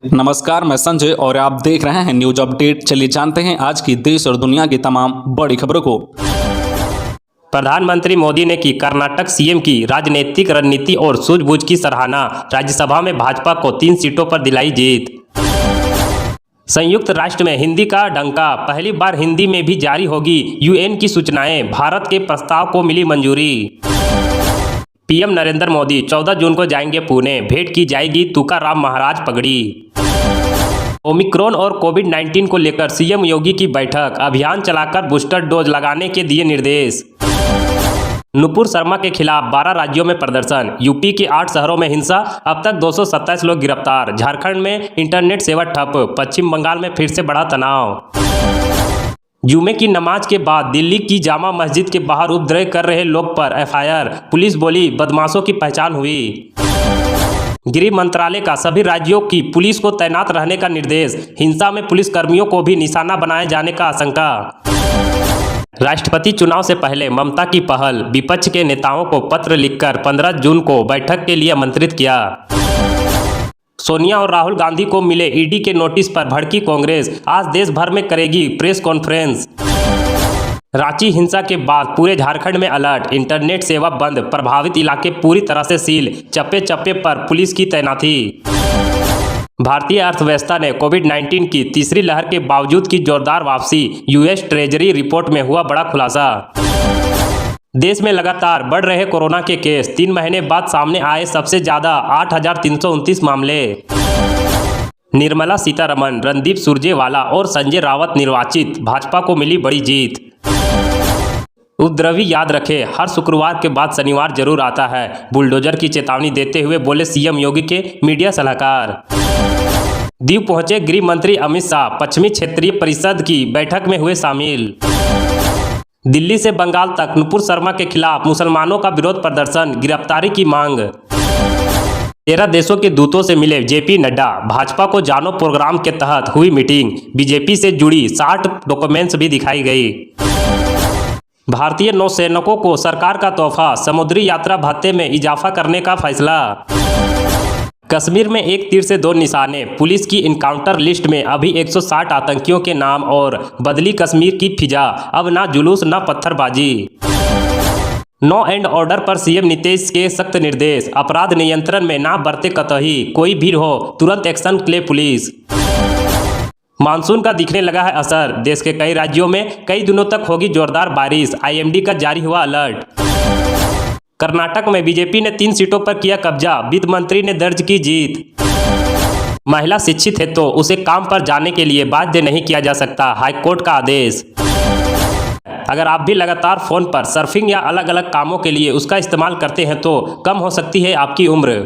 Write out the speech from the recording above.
नमस्कार, मैं संजय और आप देख रहे हैं न्यूज अपडेट। चलिए जानते हैं आज की देश और दुनिया की तमाम बड़ी खबरों को। प्रधानमंत्री मोदी ने की कर्नाटक सीएम की राजनीतिक रणनीति और सूझबूझ की सराहना। राज्यसभा में भाजपा को 3 सीटों पर दिलाई जीत। संयुक्त राष्ट्र में हिंदी का डंका, पहली बार हिंदी में भी जारी होगी यूएन की सूचनाएं। भारत के प्रस्ताव को मिली मंजूरी। पीएम नरेंद्र मोदी 14 जून को जाएंगे पुणे, भेंट की जाएगी तुकाराम महाराज पगड़ी। ओमिक्रॉन और कोविड-19 को लेकर सीएम योगी की बैठक, अभियान चलाकर बूस्टर डोज लगाने के दिए निर्देश। नुपुर शर्मा के खिलाफ 12 राज्यों में प्रदर्शन, यूपी के 8 शहरों में हिंसा, अब तक 227 लोग गिरफ्तार। झारखंड में इंटरनेट सेवा ठप, पश्चिम बंगाल में फिर से बढ़ा तनाव। जुमे की नमाज के बाद दिल्ली की जामा मस्जिद के बाहर उपद्रव कर रहे लोग पर एफआईआर, पुलिस बोली बदमाशों की पहचान हुई। गृह मंत्रालय का सभी राज्यों की पुलिस को तैनात रहने का निर्देश, हिंसा में पुलिसकर्मियों को भी निशाना बनाए जाने का आशंका। राष्ट्रपति चुनाव से पहले ममता की पहल, विपक्ष के नेताओं को पत्र लिखकर 15 जून को बैठक के लिए आमंत्रित किया। सोनिया और राहुल गांधी को मिले ईडी के नोटिस पर भड़की कांग्रेस, आज देश भर में करेगी प्रेस कॉन्फ्रेंस। रांची हिंसा के बाद पूरे झारखंड में अलर्ट, इंटरनेट सेवा बंद, प्रभावित इलाके पूरी तरह से सील, चप्पे चप्पे पर पुलिस की तैनाती। भारतीय अर्थव्यवस्था ने कोविड-19 की तीसरी लहर के बावजूद की जोरदार वापसी, यूएस ट्रेजरी रिपोर्ट में हुआ बड़ा खुलासा। देश में लगातार बढ़ रहे कोरोना के केस, 3 महीने बाद सामने आए सबसे ज्यादा 8,329 मामले। निर्मला सीतारमण, रणदीप सुरजेवाला और संजय रावत निर्वाचित, भाजपा को मिली बड़ी जीत। उपद्रवी याद रखें, हर शुक्रवार के बाद शनिवार जरूर आता है, बुलडोजर की चेतावनी देते हुए बोले सीएम योगी के मीडिया सलाहकार। दीव पहुंचे गृह मंत्री अमित शाह, पश्चिमी क्षेत्रीय परिषद की बैठक में हुए शामिल। दिल्ली से बंगाल तक नुपुर शर्मा के खिलाफ मुसलमानों का विरोध प्रदर्शन, गिरफ्तारी की मांग। 13 देशों के दूतों से मिले जेपी नड्डा, भाजपा को जानो प्रोग्राम के तहत हुई मीटिंग, बीजेपी से जुड़ी 60 डॉक्यूमेंट्स भी दिखाई गई। भारतीय नौसैनिकों को सरकार का तोहफा, समुद्री यात्रा भत्ते में इजाफा करने का फैसला। कश्मीर में एक तीर से 2 निशाने, पुलिस की इनकाउंटर लिस्ट में अभी 160 आतंकियों के नाम और बदली कश्मीर की फिजा, अब ना जुलूस ना पत्थरबाजी। लॉ एंड ऑर्डर पर सीएम नीतीश के सख्त निर्देश, अपराध नियंत्रण में ना बरते कतई, कोई भी हो तुरंत एक्शन ले पुलिस। मानसून का दिखने लगा है असर, देश के कई राज्यों में कई दिनों तक होगी जोरदार बारिश, आईएमडी का जारी हुआ अलर्ट। कर्नाटक में बीजेपी ने 3 सीटों पर किया कब्जा, वित्त मंत्री ने दर्ज की जीत। महिला शिक्षित है तो उसे काम पर जाने के लिए बाध्य नहीं किया जा सकता, हाईकोर्ट का आदेश। अगर आप भी लगातार फोन पर सर्फिंग या अलग अलग कामों के लिए उसका इस्तेमाल करते हैं तो कम हो सकती है आपकी उम्र।